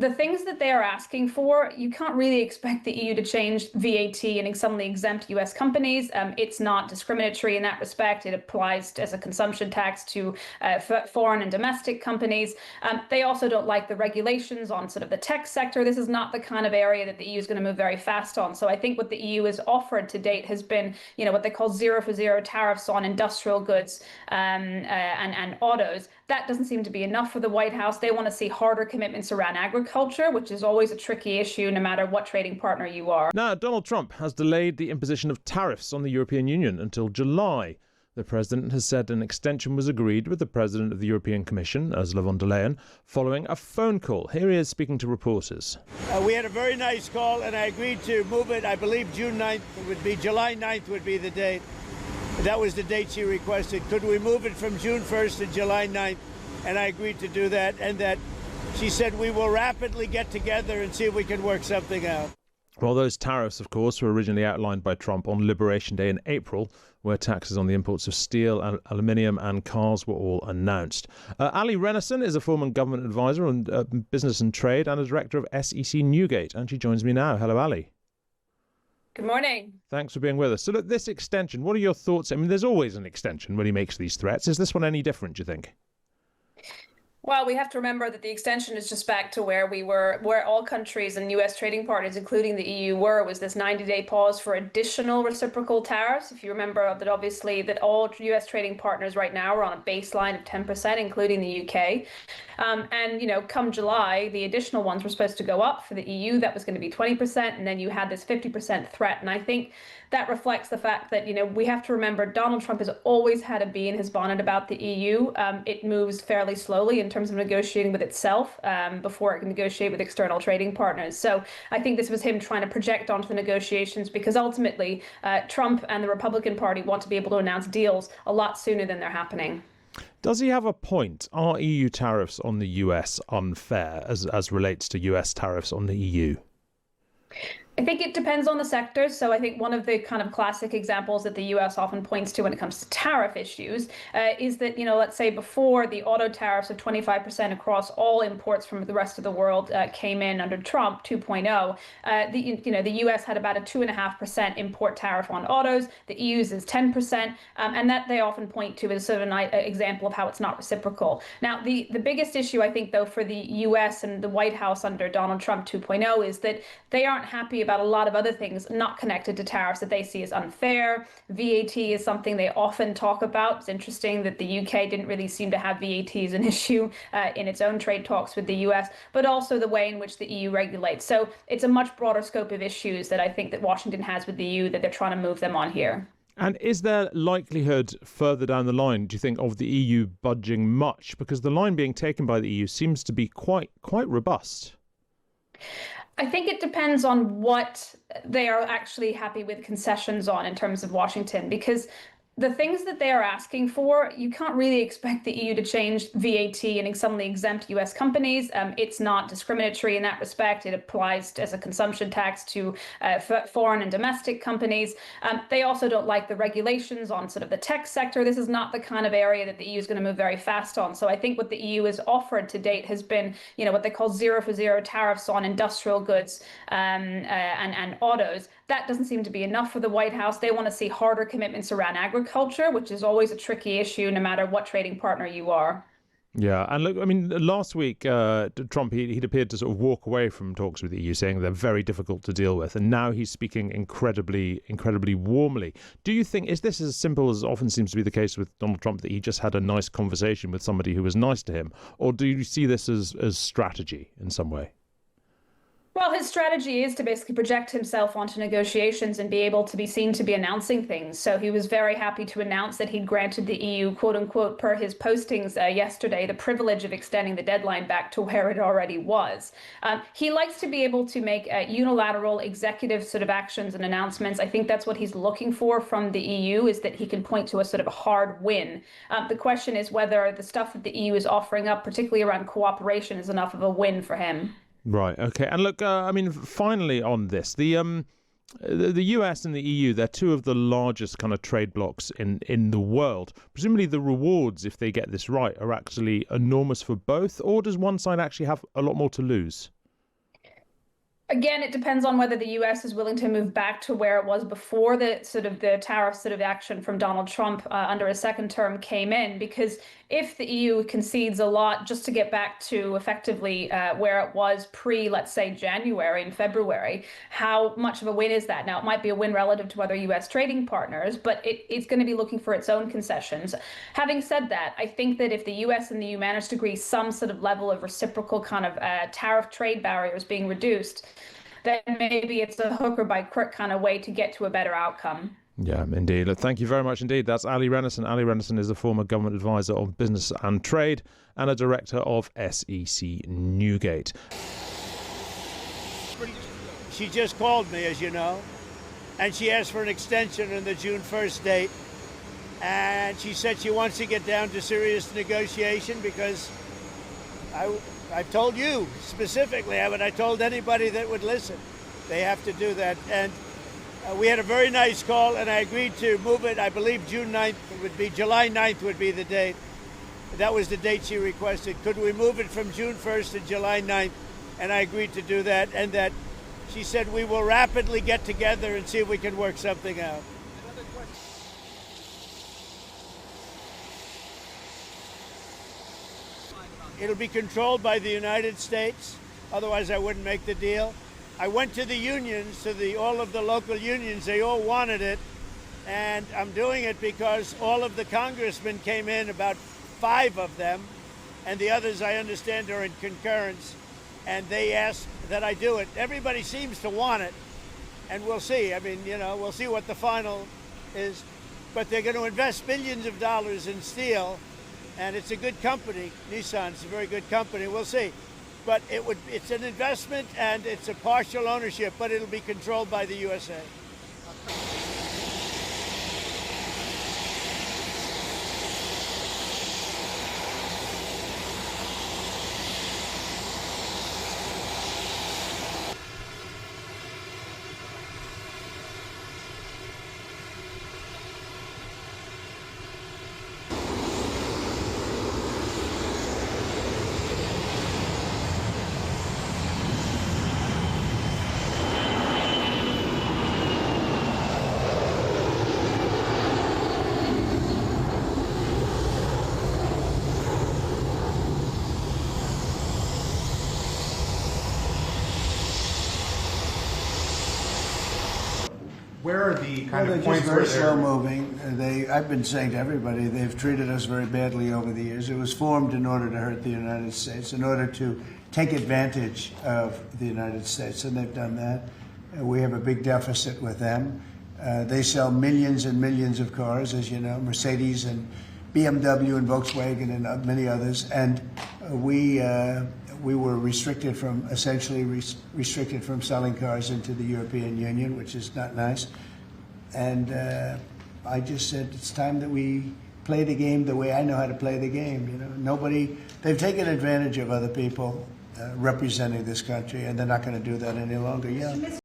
The things that they are asking for, you can't really expect the EU to change VAT and suddenly exempt US companies. It's not discriminatory in that respect. It applies as a consumption tax to foreign and domestic companies. They also don't like the regulations on sort of the tech sector. This is not the kind of area that the EU is going to move very fast on. So I think what the EU has offered to date has been, what they call zero for zero tariffs on industrial goods and autos. That doesn't seem to be enough for the White House. They want to see harder commitments around agriculture, which is always a tricky issue no matter what trading partner you are. Now, Donald Trump has delayed the imposition of tariffs on the European Union until July. The president has said an extension was agreed with the president of the European Commission, Ursula von der Leyen, following a phone call. Here he is speaking to reporters. We had a very nice call, and I agreed to move it. I believe June 9th would be, July 9th would be the date. That was the date she requested. Could we move it from June 1st to July 9th? And I agreed to do that. And that she said we will rapidly get together and see if we can work something out. Well, those tariffs, of course, were originally outlined by Trump on Liberation Day in April, where taxes on the imports of steel, aluminium and cars were all announced. Allie Renison is a former government advisor on business and trade and a director of SEC Newgate. And she joins me now. Hello, Allie. Good morning. Thanks for being with us. So look, this extension, what are your thoughts? I mean, there's always an extension when he makes these threats. Is this one any different, do you think? Well, we have to remember that the extension is just back to where we were, where all countries and U.S. trading partners, including the EU, was this 90-day pause for additional reciprocal tariffs. If you remember that, obviously, that all U.S. trading partners right now are on a baseline of 10%, including the UK. Come July, the additional ones were supposed to go up for the EU. That was going to be 20%. And then you had this 50% threat. And I think that reflects the fact that, we have to remember Donald Trump has always had a bee in his bonnet about the EU. It moves fairly slowly in terms of negotiating with itself before it can negotiate with external trading partners. So I think this was him trying to project onto the negotiations because ultimately Trump and the Republican Party want to be able to announce deals a lot sooner than they're happening. Does he have a point? Are EU tariffs on the US unfair as relates to US tariffs on the EU? I think it depends on the sector. So I think one of the kind of classic examples that the U.S. often points to when it comes to tariff issues is that, let's say before the auto tariffs of 25% across all imports from the rest of the world came in under Trump 2.0, the U.S. had about a 2.5% import tariff on autos. The EU's is 10%, and that they often point to as sort of an example of how it's not reciprocal. Now, the biggest issue, I think, though, for the U.S. and the White House under Donald Trump 2.0 is that they aren't happy about a lot of other things not connected to tariffs that they see as unfair. VAT is something they often talk about. It's interesting that the UK didn't really seem to have VAT as an issue in its own trade talks with the US, but also the way in which the EU regulates. So it's a much broader scope of issues that I think that Washington has with the EU that they're trying to move them on here. And is there likelihood further down the line, do you think, of the EU budging much? Because the line being taken by the EU seems to be quite robust. I think it depends on what they are actually happy with concessions on in terms of Washington, because the things that they are asking for, you can't really expect the EU to change VAT and suddenly exempt US companies. It's not discriminatory in that respect. It applies as a consumption tax to foreign and domestic companies. They also don't like the regulations on sort of the tech sector. This is not the kind of area that the EU is going to move very fast on. So I think what the EU has offered to date has been, what they call zero for zero tariffs on industrial goods and autos. That doesn't seem to be enough for the White House. They want to see harder commitments around agriculture, which is always a tricky issue no matter what trading partner you are. Yeah, and look, I mean, last week, Trump, he'd appeared to sort of walk away from talks with the EU, saying they're very difficult to deal with. And now he's speaking incredibly warmly. Do you think, is this as simple as often seems to be the case with Donald Trump, that he just had a nice conversation with somebody who was nice to him? Or do you see this as strategy in some way? Well, his strategy is to basically project himself onto negotiations and be able to be seen to be announcing things. So he was very happy to announce that he'd granted the EU, quote unquote, per his postings yesterday, the privilege of extending the deadline back to where it already was. He likes to be able to make unilateral executive sort of actions and announcements. I think that's what he's looking for from the EU, is that he can point to a sort of a hard win. The question is whether the stuff that the EU is offering up, particularly around cooperation, is enough of a win for him. Right. OK. And look, I mean, finally on this, the US and the EU, they're two of the largest kind of trade blocs in the world. Presumably the rewards, if they get this right, are actually enormous for both. Or does one side actually have a lot more to lose? Again, it depends on whether the US is willing to move back to where it was before the tariff action from Donald Trump under his second term came in. Because if the EU concedes a lot just to get back to effectively where it was pre, let's say, January and February, how much of a win is that? Now, it might be a win relative to other US trading partners, but it's going to be looking for its own concessions. Having said that, I think that if the US and the EU manage to agree some sort of level of reciprocal kind of tariff trade barriers being reduced, then maybe it's a hook or by crook kind of way to get to a better outcome. Yeah, indeed. Thank you very much indeed. That's Allie Renison. Allie Renison is a former government advisor on business and trade and a director of SEC Newgate. She just called me, as you know, and she asked for an extension on the June 1st date. And she said she wants to get down to serious negotiation because I've told you specifically, but I told anybody that would listen. They have to do that. And we had a very nice call, and I agreed to move it. I believe June 9th would be, July 9th would be the date. That was the date she requested. Could we move it from June 1st to July 9th? And I agreed to do that. And that she said we will rapidly get together and see if we can work something out. It'll be controlled by the United States. Otherwise, I wouldn't make the deal. I went to the unions, to all of the local unions. They all wanted it. And I'm doing it because all of the congressmen came in, about 5 of them, and the others, I understand, are in concurrence. And they asked that I do it. Everybody seems to want it. And we'll see. I mean, we'll see what the final is. But they're going to invest billions of dollars in steel. And it's a good company. Nissan's a very good company. We'll see. But it's an investment, and it's a partial ownership, but it'll be controlled by the USA. Where are the kind of they're points just where very they're slow moving. I've been saying to everybody, they've treated us very badly over the years. It was formed in order to hurt the United States, in order to take advantage of the United States, and they've done that. We have a big deficit with them. They sell millions and millions of cars, as you know, Mercedes and BMW and Volkswagen and many others, and we were restricted from, essentially restricted from selling cars into the European Union, which is not nice. And I just said it's time that we play the game the way I know how to play the game. They've taken advantage of other people representing this country, and they're not going to do that any longer. Yeah.